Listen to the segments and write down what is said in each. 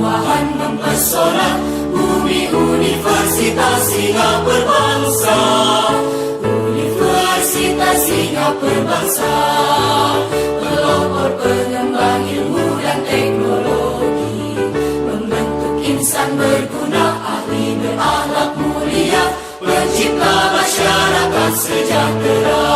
kemewahan mempesona, bumi Universitas Singa Berbangsa. Universitas Singa Berbangsa, pelopor pengembang ilmu dan teknologi, membentuk insan berguna, ahli berakhlak mulia, pencipta masyarakat sejahtera.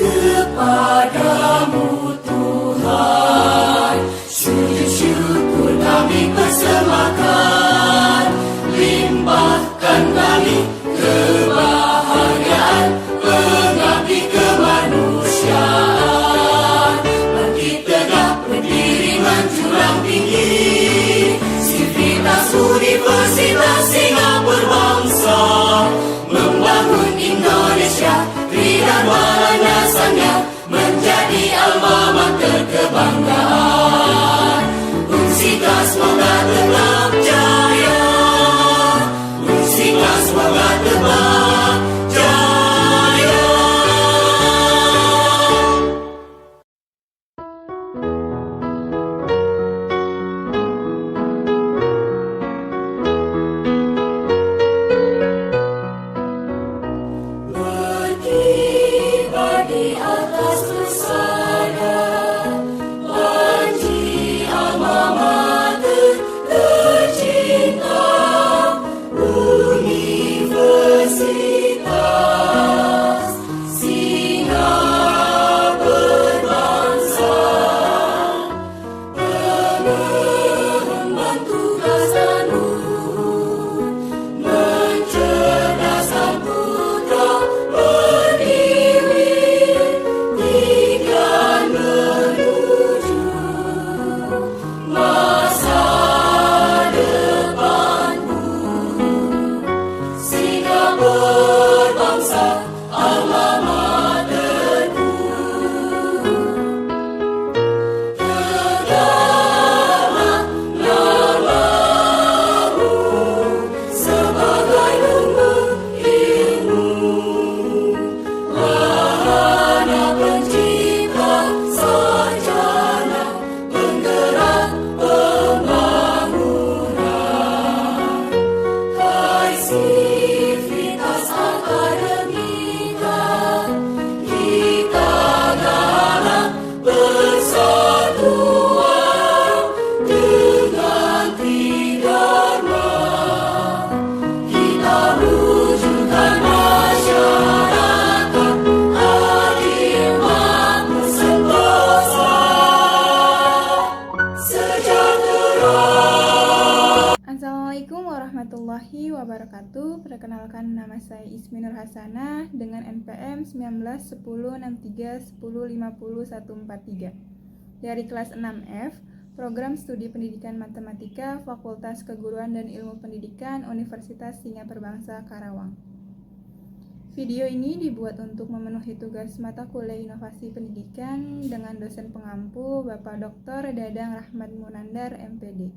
Kepadamu Tuhan, sujud syukur kami persembahkan, limpahkan kami kebahagiaan, pengabdi kemanusiaan. Bangkit tegak berdiri menjulang tinggi, Sivitas Universitas Singa Berbangsa, membangun Indonesia, dan landasannya menjadi alma mater kebanggaan. Unsika semoga tetap jaya, Unsika semoga tetap jaya. Berkibar di atas pesada, panji alma mater tercinta, Universitas Singa Berbangsa, mengemban tugas dan mencerdaskan putra berdiri, tinggal menuju masa depanmu. Singa Berbangsa, alma materku. Tegaklah namamu sebagai lumbung ilmu, wahana pencipta sarjana, penggerak pembangunan. Hai Sivitas Akademika, kita galak persatuan dengan tridharma. Kita wujudkan masyarakat adil, makmur, sentosa, sejahtera. Assalamualaikum warahmatullahi wabarakatuh. Perkenalkan, nama saya Ismi Nur Hasanah dengan NPM 19106310504143 dari kelas 6F, Program Studi Pendidikan Matematika Fakultas Keguruan dan Ilmu Pendidikan Universitas Singa Berbangsa Karawang. Video ini dibuat untuk memenuhi tugas mata kuliah Inovasi Pendidikan dengan dosen pengampu Bapak Dr. Dadang Rahmat Munandar, MPD.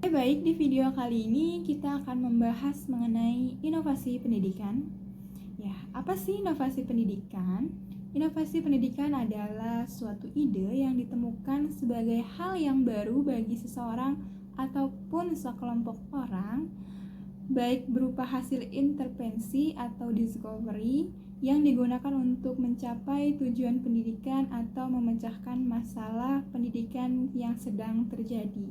Baik, di video kali ini kita akan membahas mengenai inovasi pendidikan. Ya, apa sih inovasi pendidikan? Inovasi pendidikan adalah suatu ide yang ditemukan sebagai hal yang baru bagi seseorang ataupun sekelompok orang, baik berupa hasil intervensi atau discovery yang digunakan untuk mencapai tujuan pendidikan atau memecahkan masalah pendidikan yang sedang terjadi.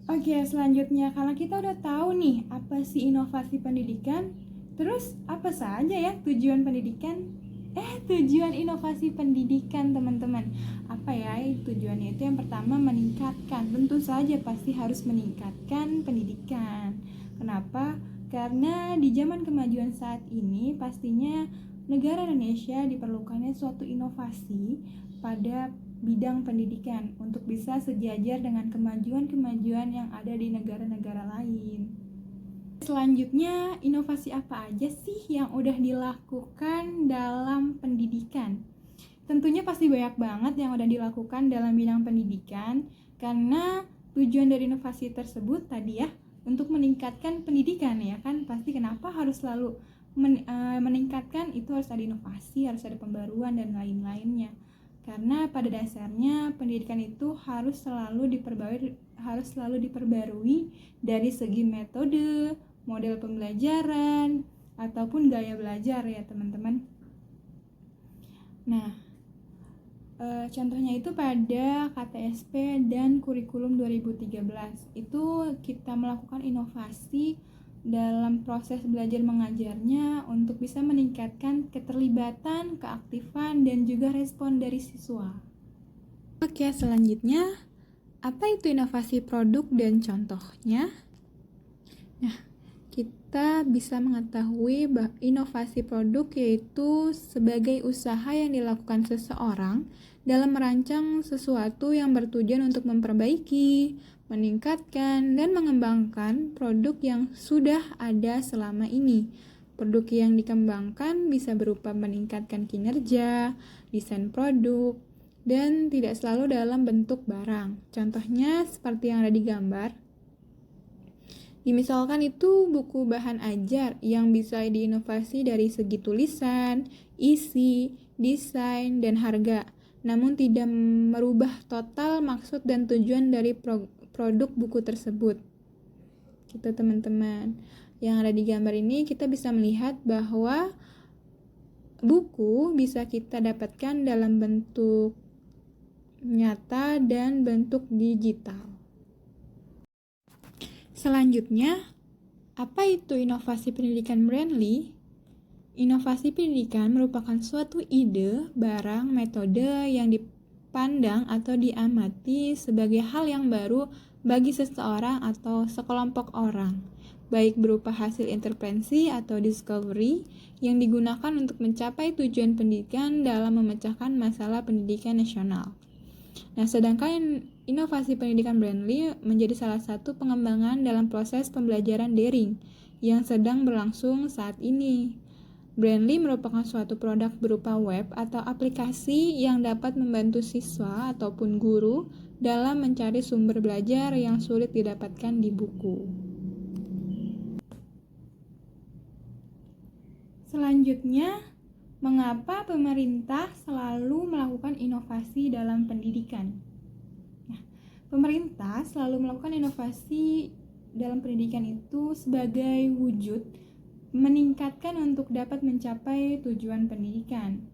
Oke, selanjutnya kalau kita udah tahu nih apa sih inovasi pendidikan, terus apa saja ya tujuan pendidikan? Tujuan inovasi pendidikan, teman-teman. Apa ya tujuannya? Itu yang pertama, meningkatkan. Tentu saja pasti harus meningkatkan pendidikan. Kenapa? Karena di zaman kemajuan saat ini pastinya negara Indonesia diperlukannya suatu inovasi pada bidang pendidikan untuk bisa sejajar dengan kemajuan-kemajuan yang ada di negara-negara lain. Selanjutnya, inovasi apa aja sih yang udah dilakukan dalam pendidikan? Tentunya pasti banyak banget yang udah dilakukan dalam bidang pendidikan, karena tujuan dari inovasi tersebut tadi ya, untuk meningkatkan pendidikan ya kan. Pasti kenapa harus selalu meningkatkan, itu harus ada inovasi, harus ada pembaruan dan lain-lainnya. Karena pada dasarnya pendidikan itu harus selalu diperbarui dari segi metode, model pembelajaran, ataupun gaya belajar ya teman-teman. Nah, contohnya itu pada KTSP dan kurikulum 2013. Itu kita melakukan inovasi dalam proses belajar mengajarnya untuk bisa meningkatkan keterlibatan, keaktifan, dan juga respon dari siswa. Oke, selanjutnya, apa itu inovasi produk dan contohnya? Nah, kita bisa mengetahui bahwa inovasi produk yaitu sebagai usaha yang dilakukan seseorang dalam merancang sesuatu yang bertujuan untuk memperbaiki, meningkatkan, dan mengembangkan produk yang sudah ada selama ini. Produk yang dikembangkan bisa berupa meningkatkan kinerja, desain produk, dan tidak selalu dalam bentuk barang. Contohnya seperti yang ada di gambar. Misalkan itu buku bahan ajar yang bisa diinovasi dari segi tulisan, isi, desain, dan harga, namun tidak merubah total maksud dan tujuan dari produk buku tersebut. Gitu teman-teman. Yang ada di gambar ini kita bisa melihat bahwa buku bisa kita dapatkan dalam bentuk nyata dan bentuk digital. Selanjutnya, apa itu inovasi pendidikan Brandly? Inovasi pendidikan merupakan suatu ide, barang, metode yang dipandang atau diamati sebagai hal yang baru bagi seseorang atau sekelompok orang, baik berupa hasil intervensi atau discovery yang digunakan untuk mencapai tujuan pendidikan dalam memecahkan masalah pendidikan nasional. Nah, sedangkan inovasi pendidikan Brandly menjadi salah satu pengembangan dalam proses pembelajaran daring yang sedang berlangsung saat ini. Brandly merupakan suatu produk berupa web atau aplikasi yang dapat membantu siswa ataupun guru dalam mencari sumber belajar yang sulit didapatkan di buku. Selanjutnya, mengapa pemerintah selalu melakukan inovasi dalam pendidikan? Nah, pemerintah selalu melakukan inovasi dalam pendidikan itu sebagai wujud meningkatkan untuk dapat mencapai tujuan pendidikan.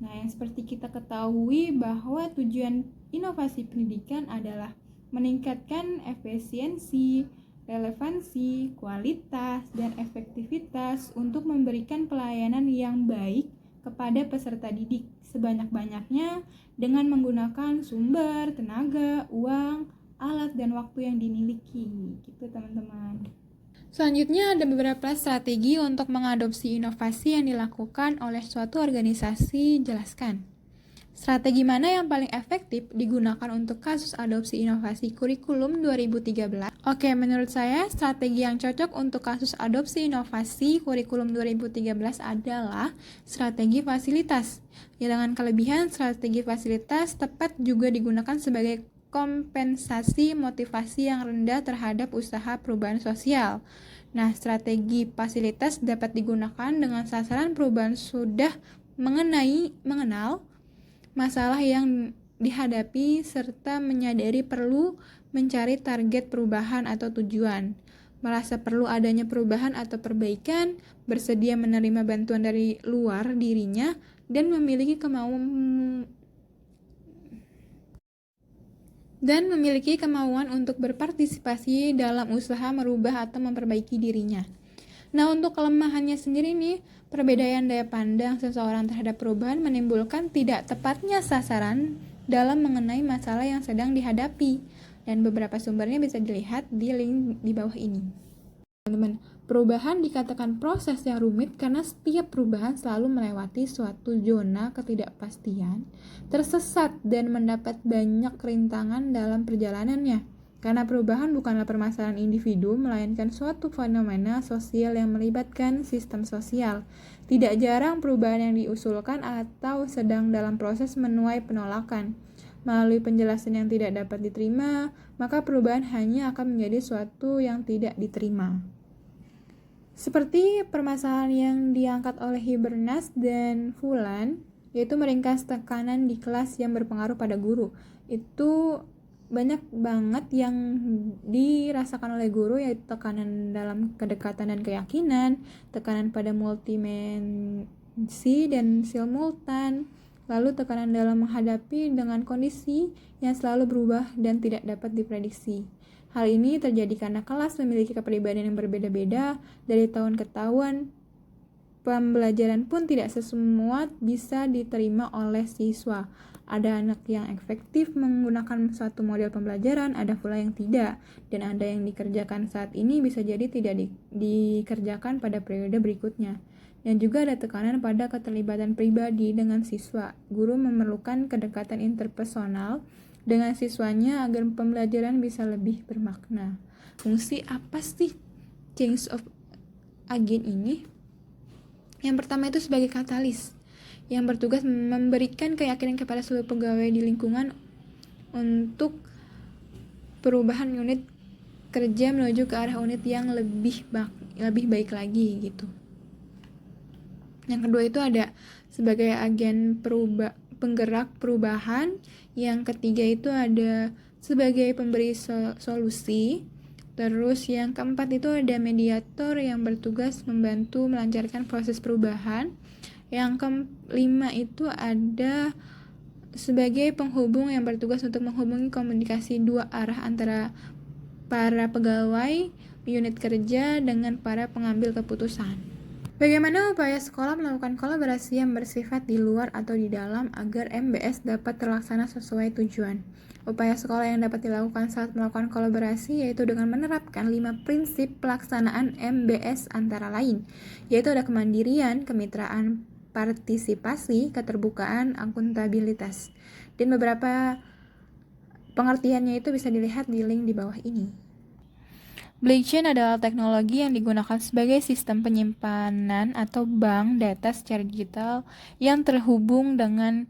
Nah, yang seperti kita ketahui bahwa tujuan inovasi pendidikan adalah meningkatkan efisiensi, relevansi, kualitas, dan efektivitas untuk memberikan pelayanan yang baik kepada peserta didik sebanyak-banyaknya dengan menggunakan sumber, tenaga, uang, alat, dan waktu yang dimiliki. Gitu teman-teman. Selanjutnya ada beberapa strategi untuk mengadopsi inovasi yang dilakukan oleh suatu organisasi. Jelaskan. Strategi mana yang paling efektif digunakan untuk kasus adopsi inovasi kurikulum 2013? Oke, menurut saya strategi yang cocok untuk kasus adopsi inovasi kurikulum 2013 adalah strategi fasilitas. Ya, dengan kelebihan strategi fasilitas tepat juga digunakan sebagai kompensasi motivasi yang rendah terhadap usaha perubahan sosial. Nah, strategi fasilitas dapat digunakan dengan sasaran perubahan sudah mengenal masalah yang dihadapi serta menyadari perlu mencari target perubahan atau tujuan, merasa perlu adanya perubahan atau perbaikan, bersedia menerima bantuan dari luar dirinya, dan memiliki kemauan untuk berpartisipasi dalam usaha merubah atau memperbaiki dirinya. Nah, untuk kelemahannya sendiri nih, perbedaan daya pandang seseorang terhadap perubahan menimbulkan tidak tepatnya sasaran dalam mengenai masalah yang sedang dihadapi. Dan beberapa sumbernya bisa dilihat di link di bawah ini. Teman-teman, perubahan dikatakan proses yang rumit karena setiap perubahan selalu melewati suatu zona ketidakpastian, tersesat, dan mendapat banyak rintangan dalam perjalanannya. Karena perubahan bukanlah permasalahan individu, melainkan suatu fenomena sosial yang melibatkan sistem sosial. Tidak jarang perubahan yang diusulkan atau sedang dalam proses menuai penolakan. Melalui penjelasan yang tidak dapat diterima, maka perubahan hanya akan menjadi suatu yang tidak diterima. Seperti permasalahan yang diangkat oleh Habermas dan Fulan yaitu meringkas tekanan di kelas yang berpengaruh pada guru. Itu banyak banget yang dirasakan oleh guru, yaitu tekanan dalam kedekatan dan keyakinan, tekanan pada multidimensi dan simultan, lalu tekanan dalam menghadapi dengan kondisi yang selalu berubah dan tidak dapat diprediksi. Hal ini terjadi karena kelas memiliki kepribadian yang berbeda-beda dari tahun ke tahun. Pembelajaran pun tidak semua bisa diterima oleh siswa. Ada anak yang efektif menggunakan suatu model pembelajaran, ada pula yang tidak. Dan ada yang dikerjakan saat ini bisa jadi tidak dikerjakan pada periode berikutnya. Dan juga ada tekanan pada keterlibatan pribadi dengan siswa. Guru memerlukan kedekatan interpersonal dengan siswanya agar pembelajaran bisa lebih bermakna. Fungsi apa sih change of agent ini? Yang pertama itu sebagai katalis, yang bertugas memberikan keyakinan kepada seluruh pegawai di lingkungan untuk perubahan unit kerja menuju ke arah unit yang lebih baik lagi gitu. Yang kedua itu ada sebagai agen penggerak perubahan. Yang ketiga itu ada sebagai pemberi solusi. Terus yang keempat itu ada mediator yang bertugas membantu melancarkan proses perubahan. Yang kelima itu ada sebagai penghubung yang bertugas untuk menghubungi komunikasi dua arah antara para pegawai unit kerja dengan para pengambil keputusan. Bagaimana upaya sekolah melakukan kolaborasi yang bersifat di luar atau di dalam agar MBS dapat terlaksana sesuai tujuan? Upaya sekolah yang dapat dilakukan saat melakukan kolaborasi yaitu dengan menerapkan 5 prinsip pelaksanaan MBS antara lain, yaitu ada kemandirian, kemitraan, partisipasi, keterbukaan, akuntabilitas. Dan beberapa pengertiannya itu bisa dilihat di link di bawah ini. Blockchain adalah teknologi yang digunakan sebagai sistem penyimpanan atau bank data secara digital yang terhubung dengan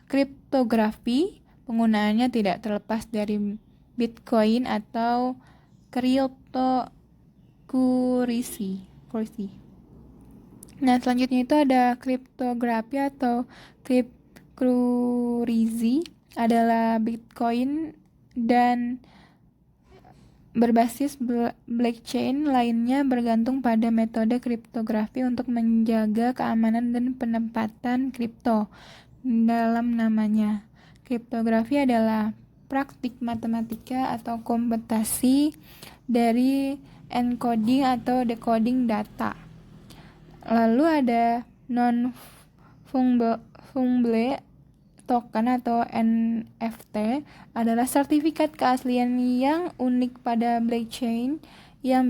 kriptografi. Penggunaannya tidak terlepas dari Bitcoin atau cryptocurrency. Nah, selanjutnya itu ada kriptografi atau cryptocurrency adalah Bitcoin dan berbasis blockchain lainnya bergantung pada metode kriptografi untuk menjaga keamanan dan penempatan kripto dalam namanya. Kriptografi adalah praktik matematika atau komputasi dari encoding atau decoding data. Lalu ada non-fungible token atau NFT adalah sertifikat keaslian yang unik pada blockchain yang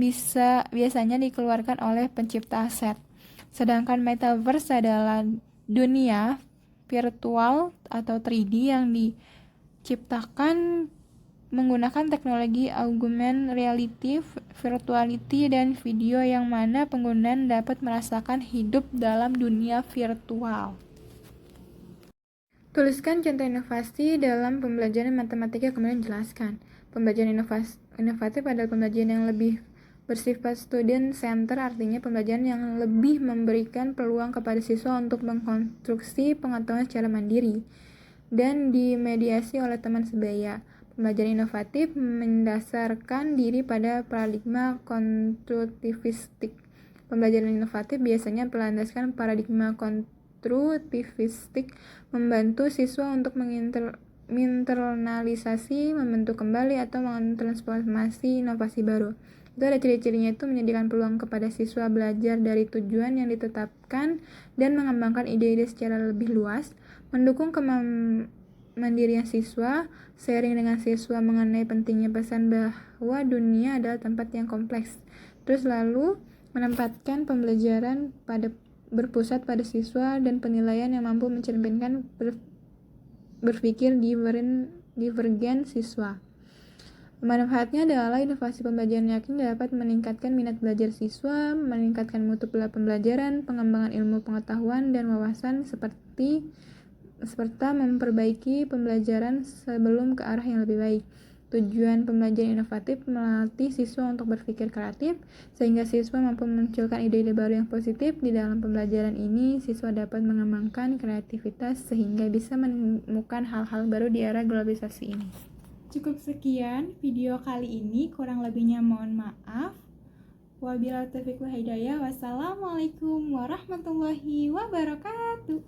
biasanya dikeluarkan oleh pencipta aset. Sedangkan metaverse adalah dunia virtual atau 3D yang diciptakan menggunakan teknologi augmented reality, virtuality, dan video yang mana penggunaan dapat merasakan hidup dalam dunia virtual. Tuliskan contoh inovasi dalam pembelajaran matematika, kemudian jelaskan. Pembelajaran inovatif adalah pembelajaran yang lebih bersifat student center, artinya pembelajaran yang lebih memberikan peluang kepada siswa untuk mengkonstruksi pengetahuan secara mandiri dan dimediasi oleh teman sebaya. Pembelajaran inovatif mendasarkan diri pada paradigma konstruktivistik. Pembelajaran inovatif biasanya berlandaskan paradigma konstruktivistik, membantu siswa untuk menginternalisasi, membentuk kembali, atau mentransformasi inovasi baru. Itu ada ciri-cirinya, itu menyediakan peluang kepada siswa belajar dari tujuan yang ditetapkan dan mengembangkan ide-ide secara lebih luas, mendukung kemandirian siswa, sharing dengan siswa mengenai pentingnya pesan bahwa dunia adalah tempat yang kompleks. Terus lalu menempatkan pembelajaran berpusat pada siswa dan penilaian yang mampu mencerminkan berpikir divergen siswa. Manfaatnya adalah inovasi pembelajaran yakin dapat meningkatkan minat belajar siswa, meningkatkan mutu pembelajaran, pengembangan ilmu pengetahuan dan wawasan, serta memperbaiki pembelajaran sebelum ke arah yang lebih baik. Tujuan pembelajaran inovatif melatih siswa untuk berpikir kreatif, sehingga siswa mampu memunculkan ide-ide baru yang positif. Di dalam pembelajaran ini, siswa dapat mengembangkan kreativitas sehingga bisa menemukan hal-hal baru di era globalisasi ini. Cukup sekian video kali ini, kurang lebihnya mohon maaf. Wabillahi taufiq wal hidayah. Wassalamualaikum warahmatullahi wabarakatuh.